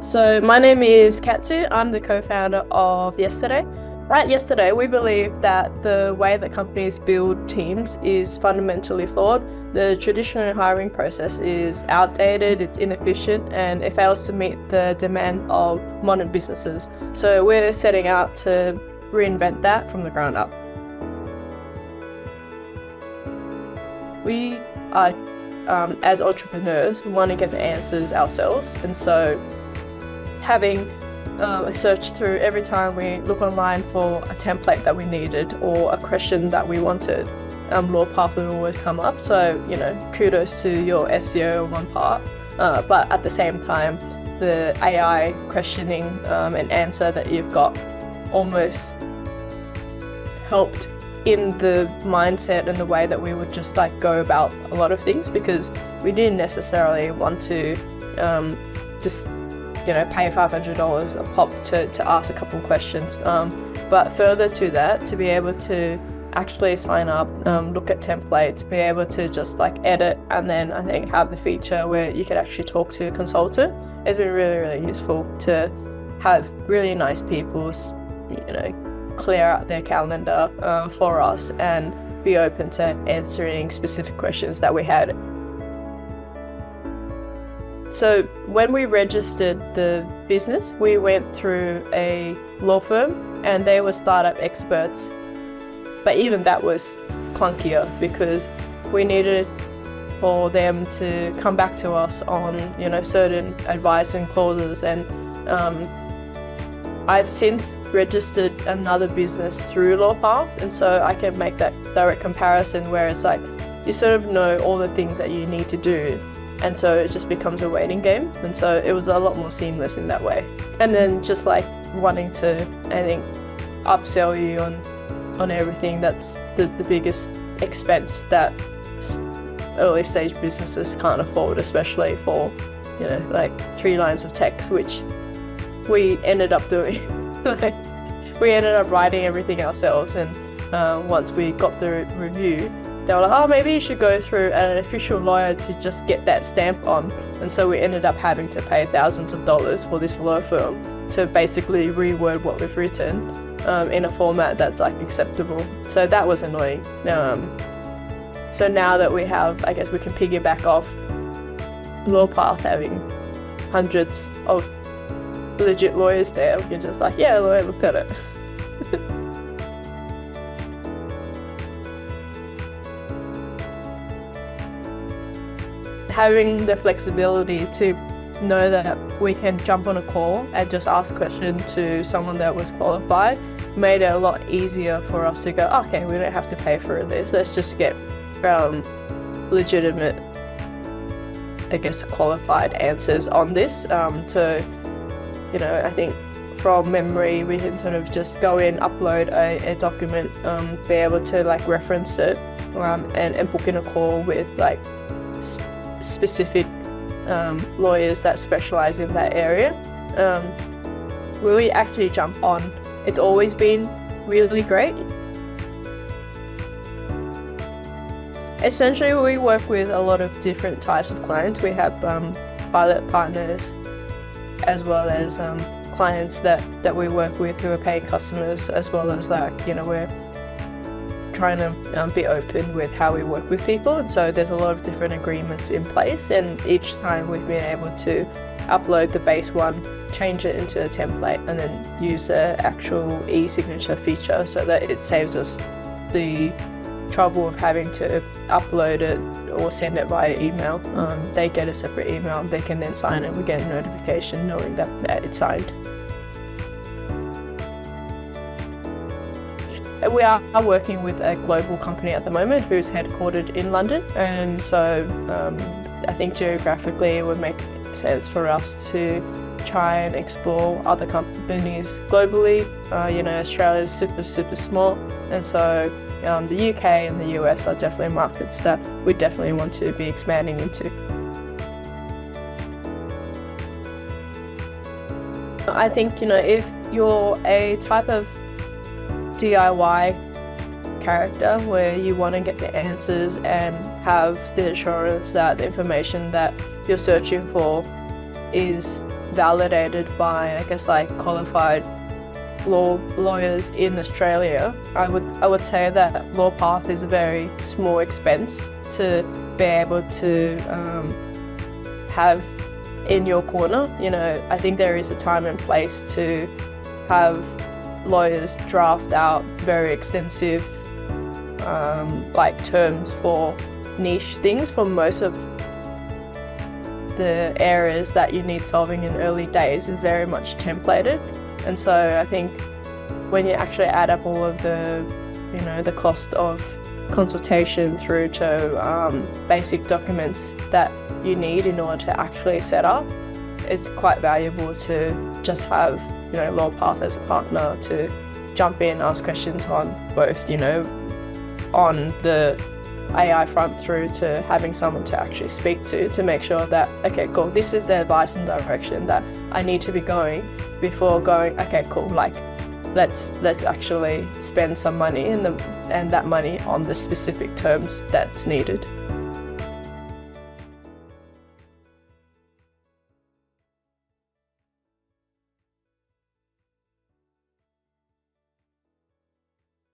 So my name is Katsu. I'm the co-founder of Yesterday. At Yesterday, we believe that the way that companies build teams is fundamentally flawed. The traditional hiring process is outdated, it's inefficient, and it fails to meet the demand of modern businesses. So we're setting out to reinvent that from the ground up. We are, as entrepreneurs, we want to get the answers ourselves, and so having a search through every time we look online for a template that we needed or a question that we wanted, Lawpath would always come up. So, kudos to your SEO on one part, but at the same time, the AI questioning and answer that you've got almost helped in the mindset and the way that we would just go about a lot of things, because we didn't necessarily want to just pay $500 a pop to ask a couple of questions. But further to that, to be able to actually sign up, look at templates, be able to just edit, and then I think have the feature where you could actually talk to a consultant has been really, really useful to have really nice people, clear out their calendar for us and be open to answering specific questions that we had. So when we registered the business, we went through a law firm and they were startup experts. But even that was clunkier because we needed for them to come back to us on, certain advice and clauses. And I've since registered another business through Lawpath, and so I can make that direct comparison where it's you sort of know all the things that you need to do. And so it just becomes a waiting game. And so it was a lot more seamless in that way. And then just wanting to, I think, upsell you on everything, that's the biggest expense that early stage businesses can't afford, especially for, 3 lines of text, which we ended up doing. We ended up writing everything ourselves. And once we got the review, they were like, oh, maybe you should go through an official lawyer to just get that stamp on. And so we ended up having to pay thousands of dollars for this law firm to basically reword what we've written in a format that's acceptable. So that was annoying. So now that we have, I guess we can piggyback off Lawpath having hundreds of legit lawyers there. We can just yeah, a lawyer looked at it. Having the flexibility to know that we can jump on a call and just ask a question to someone that was qualified made it a lot easier for us to go, okay, we don't have to pay for this. Let's just get legitimate, I guess, qualified answers on this. So, I think from memory, we can sort of just go in, upload a document, be able to reference it, and book in a call with specific lawyers that specialize in that area. When we actually jump on, it's always been really great. Essentially, we work with a lot of different types of clients. We have pilot partners as well as clients that we work with who are paying customers, as well as we're trying to be open with how we work with people. And so there's a lot of different agreements in place, and each time we've been able to upload the base one, change it into a template, and then use the actual e-signature feature so that it saves us the trouble of having to upload it or send it via email. They get a separate email, they can then sign it, we get a notification knowing that it's signed. We are working with a global company at the moment who's headquartered in London, and so I think geographically it would make sense for us to try and explore other companies globally. Australia's super small, and so the UK and the US are definitely markets that we definitely want to be expanding into. I think, if you're a type of DIY character where you want to get the answers and have the assurance that the information that you're searching for is validated by, I guess, like qualified lawyers in Australia, I would say that Lawpath is a very small expense to be able to have in your corner. You know, I think there is a time and place to have lawyers draft out very extensive like terms for niche things for most of the areas that you need solving in early days is very much templated. And so I think when you actually add up all of the, you know, the cost of consultation through to basic documents that you need in order to actually set up, it's quite valuable to just have, you know, Lawpath as a partner to jump in, ask questions on both, you know, on the AI front through to having someone to actually speak to make sure that, okay, cool, this is the advice and direction that I need to be going before going, okay, cool, like let's actually spend some money and that money on the specific terms that's needed.